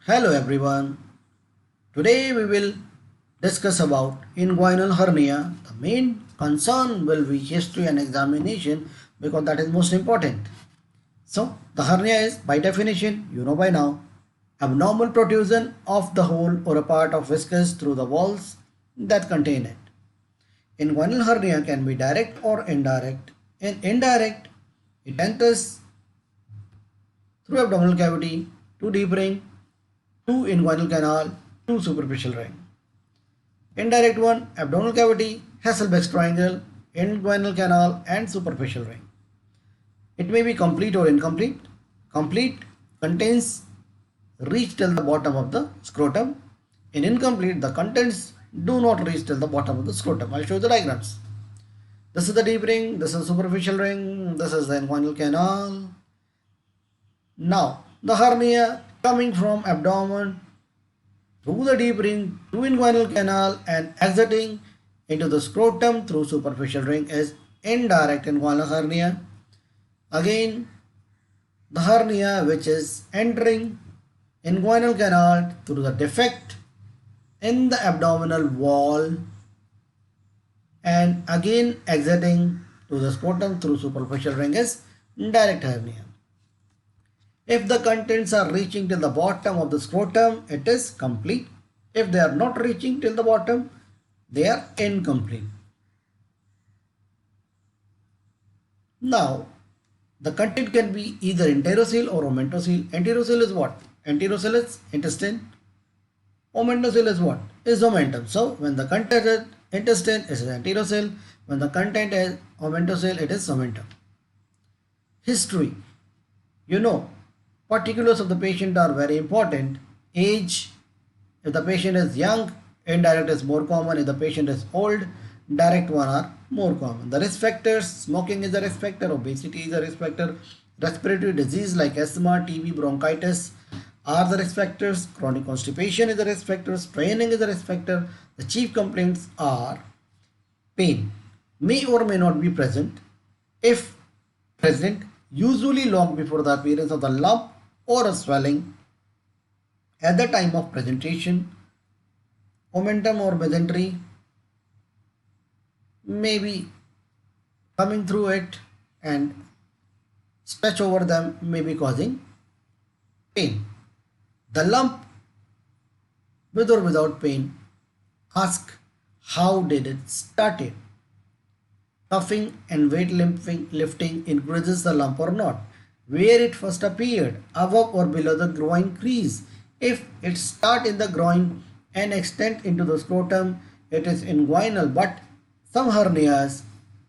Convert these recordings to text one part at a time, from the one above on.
Hello everyone. Today we will discuss about inguinal hernia. The main concern will be history and examination because that is most important. So the hernia is by definition, you know by now, abnormal protrusion of the hole or a part of viscous through the walls that contain it. Inguinal hernia can be direct or indirect. In indirect, it enters through abdominal cavity to deep ring, to inguinal canal, to superficial ring. Indirect one, abdominal cavity, Hasselbeck's triangle, inguinal canal and superficial ring. It may be complete or incomplete. Complete contains reach till the bottom of the scrotum. In incomplete, the contents do not reach till the bottom of the scrotum. I'll show you the diagrams. This is the deep ring, this is superficial ring, this is the inguinal canal. Now, the hernia coming from abdomen through the deep ring to inguinal canal and exiting into the scrotum through superficial ring is indirect inguinal hernia. Again, the hernia which is entering inguinal canal through the defect in the abdominal wall and again exiting to the scrotum through superficial ring is direct hernia. If the contents are reaching till the bottom of the scrotum, it is complete. If they are not reaching till the bottom, they are incomplete. Now, the content can be either enterocele or omentocele. Enterocele is what? Enterocele is intestine. Omentocele is what? Is omentum. So, when the content is intestine, it is enterocele. When the content is omentocele, it is omentum. History. You know, particulars of the patient are very important. Age, if the patient is young, indirect is more common. If the patient is old, direct one are more common. The risk factors, smoking is a risk factor, obesity is a risk factor, respiratory disease like asthma, TB, bronchitis are the risk factors, chronic constipation is a risk factor, straining is a risk factor. The chief complaints are pain, may or may not be present. If present, usually long before the appearance of the lump or a swelling at the time of presentation. Omentum or mesentery may be coming through it and stretch over them may be causing pain. The lump with or without pain, ask how did it started. Cuffing and weight lifting increases the lump or not. Where it first appeared, above or below the groin crease. If it start in the groin and extend into the scrotum, it is inguinal, but some hernias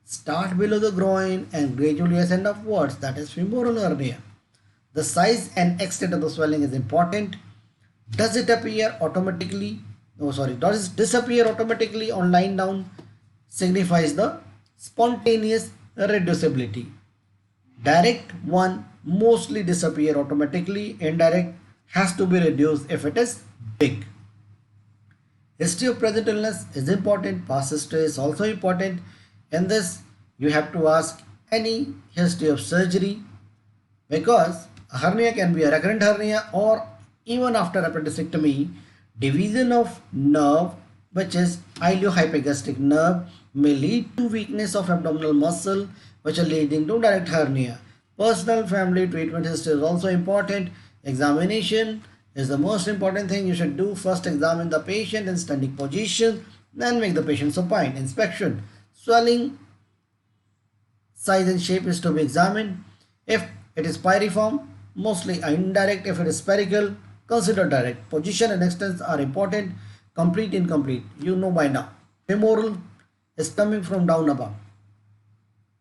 start below the groin and gradually ascend upwards, that is femoral hernia. The size and extent of the swelling is important. Does it appear automatically? Does it disappear automatically on lying down? Signifies the spontaneous reducibility. Direct one mostly disappear automatically. Indirect has to be reduced if it is big. History of present illness is important. Past history is also important. In this, you have to ask any history of surgery because a hernia can be a recurrent hernia or even after appendectomy, division of nerve which is iliohypogastric nerve may lead to weakness of abdominal muscle which are leading to direct hernia. Personal family treatment history is also important. Examination is the most important thing you should do. First examine the patient in standing position, then make the patient supine. Inspection, swelling, size and shape is to be examined. If it is pyriform, mostly indirect. If it is spherical, consider direct. Position and extent are important. Complete, incomplete, you know by now. Femoral is coming from down above.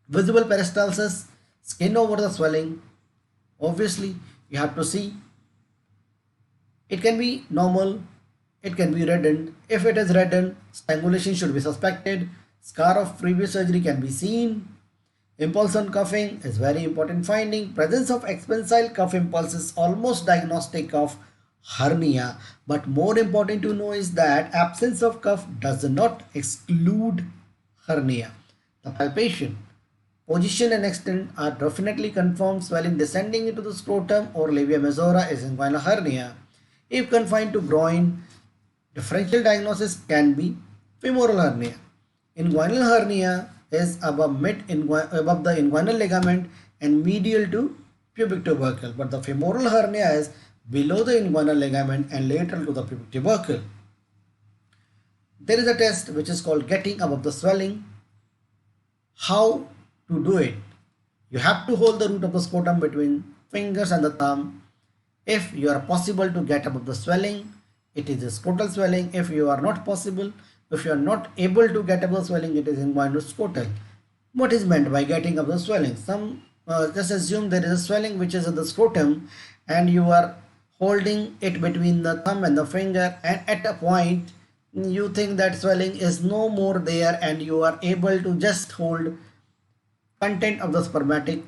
Visible peristalsis, skin over the swelling. Obviously, you have to see. It can be normal, it can be reddened. If it is reddened, strangulation should be suspected. Scar of previous surgery can be seen. Impulse on cuffing is very important finding. Presence of expansile cuff impulse is almost diagnostic of hernia, but more important to know is that absence of cuff does not exclude hernia. The palpation, position and extent are definitely confirmed. Swelling descending into the scrotum or labia majora is inguinal hernia. If confined to groin, differential diagnosis can be femoral hernia. Inguinal hernia is above above the inguinal ligament and medial to pubic tubercle, but the femoral hernia is below the inguinal ligament and lateral to the pubic tubercle. There is a test which is called getting above the swelling. How to do it? You have to hold the root of the scrotum between fingers and the thumb. If you are possible to get above the swelling, it is a scrotal swelling. If you are not possible, if you are not able to get above the swelling, it is inguinal scrotal. What is meant by getting above the swelling? Just assume there is a swelling which is in the scrotum and you are holding it between the thumb and the finger, and at a point you think that swelling is no more there and you are able to just hold content of the spermatic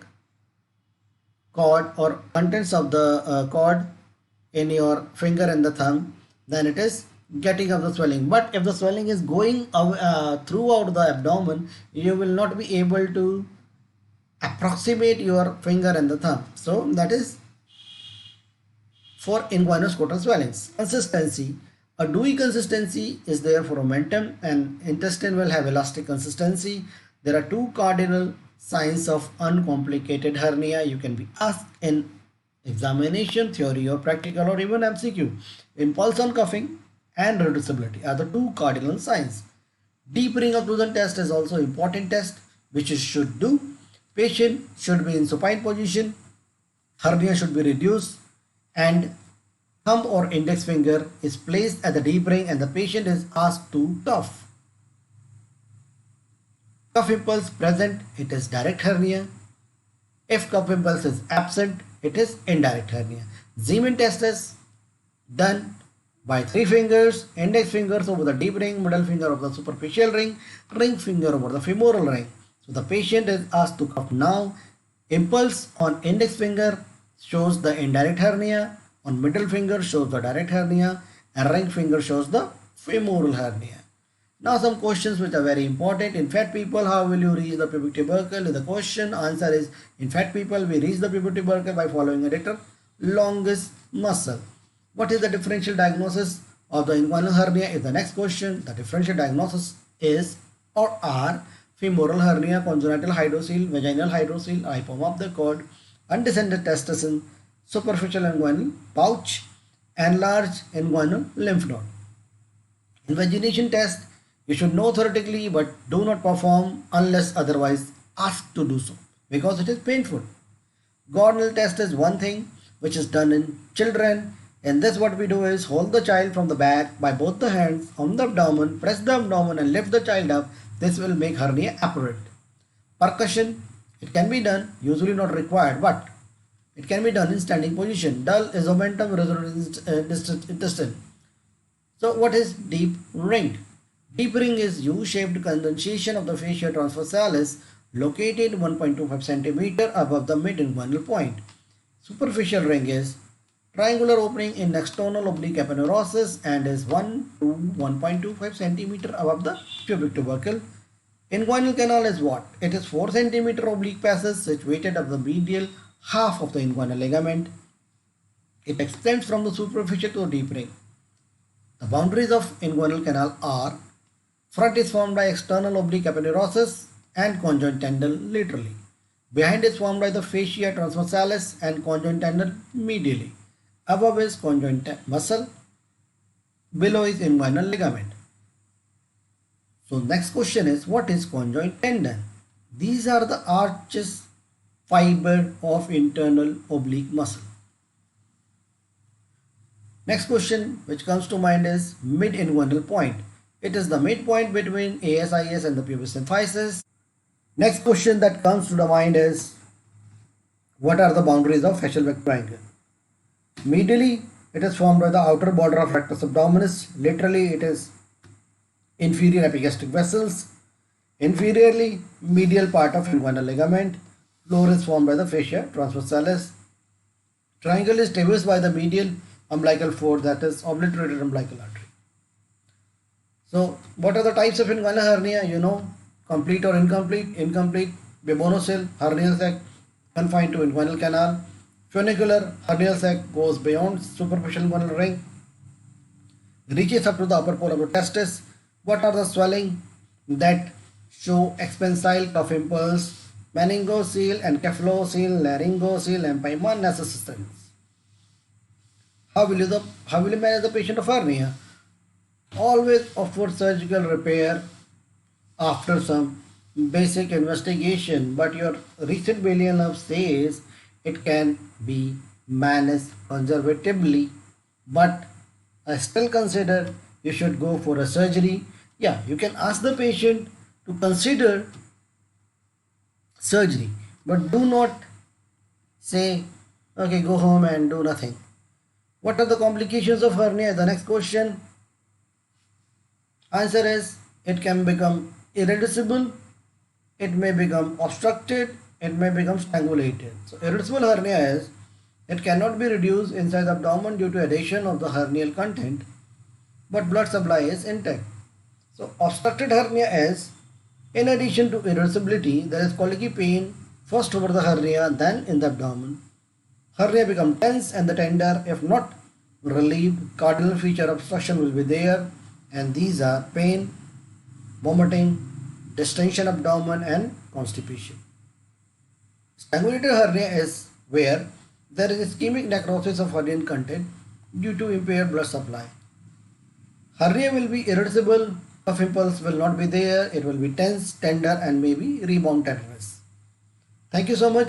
cord or contents of the cord in your finger and the thumb, then it is getting of the swelling. But if the swelling is going throughout the abdomen, you will not be able to approximate your finger and the thumb. So that is for inguinal scrotal swellings. Consistency. A dewy consistency is there for omentum, and intestine will have elastic consistency. There are two cardinal signs of uncomplicated hernia. You can be asked in examination, theory or practical or even MCQ. Impulse on cuffing and reducibility are the two cardinal signs. Deep ring occlusion test is also important test which you should do. Patient should be in supine position. Hernia should be reduced and thumb or index finger is placed at the deep ring and the patient is asked to cuff. Cuff impulse present, it is direct hernia. If cuff impulse is absent, it is indirect hernia. Zeeman test is done by 3 fingers, index fingers over the deep ring, middle finger over the superficial ring, ring finger over the femoral ring. So the patient is asked to cuff now. Impulse on index finger shows the indirect hernia, on middle finger shows the direct hernia, and ring finger shows the femoral hernia. Now some questions which are very important. In fat people, how will you reach the pubic tubercle? The question answer is, in fat people we reach the pubic tubercle by following a dictum longus muscle. What is the differential diagnosis of the inguinal hernia is the next question. The differential diagnosis is or are femoral hernia, congenital hydrocele, vaginal hydrocele, hypoma of the cord, undescended testicles, superficial inguinal pouch, enlarged inguinal lymph node. Invagination test you should know theoretically but do not perform unless otherwise asked to do so because it is painful. Gordon test is one thing which is done in children. In this what we do is hold the child from the back by both the hands on the abdomen, press the abdomen and lift the child up. This will make hernia apparent. Percussion, it can be done, usually not required, but it can be done in standing position. Dull is omentum resolute intestine. So what is deep ring? Deep ring is U-shaped condensation of the fascia transversalis located 1.25 cm above the mid-inguinal point. Superficial ring is triangular opening in external oblique aponeurosis and is 1 to 1.25 cm above the pubic tubercle. Inguinal canal is what? It is 4 cm oblique passage situated at the medial half of the inguinal ligament. It extends from the superficial to the deep ring. The boundaries of inguinal canal are: front is formed by external oblique aponeurosis and conjoint tendon laterally. Behind is formed by the fascia transversalis and conjoint tendon medially. Above is conjoint muscle. Below is inguinal ligament. So next question is, what is conjoint tendon? These are the arches fiber of internal oblique muscle. Next question which comes to mind is mid-inguinal point. It is the midpoint between ASIS and the pubis symphysis. Next question that comes to the mind is, what are the boundaries of Hasselbeck triangle? Medially, it is formed by the outer border of rectus abdominis. Laterally, it is inferior epigastric vessels. Inferiorly, medial part of inguinal ligament. Floor is formed by the fascia transversalis. Triangle is traversed by the medial umbilical force, that is obliterated umbilical artery. So, what are the types of inguinal hernia? You know, complete or incomplete. Incomplete, bibonocele, hernial sac, confined to inguinal canal. Funicular, hernial sac goes beyond superficial inguinal ring. reaches up to the upper pole of the testis. What are the swelling that show expansile cough impulse, meningocele and cephalocele, laryngocele, and empyema necessitans? How will you manage the patient of hernia? Always offer surgical repair after some basic investigation, but your recent Bayesian love says it can be managed conservatively, but I still consider you should go for a surgery. Yeah, you can ask the patient to consider surgery, but do not say, okay, go home and do nothing. What are the complications of hernia? The next question. Answer is it can become irreducible, it may become obstructed, it may become strangulated. So irreducible hernia is it cannot be reduced inside the abdomen due to adhesion of the hernial content, but blood supply is intact. So obstructed hernia is in addition to irreducibility, there is colicky pain first over the hernia, then in the abdomen. Hernia become tense and the tender if not relieved. Cardinal feature obstruction will be there, and these are pain, vomiting, distension abdomen, and constipation. Strangulated hernia is where there is ischemic necrosis of hernian content due to impaired blood supply. Hernia will be irreducible, cough impulse will not be there, it will be tense, tender, and maybe rebound tetanus. Thank you so much.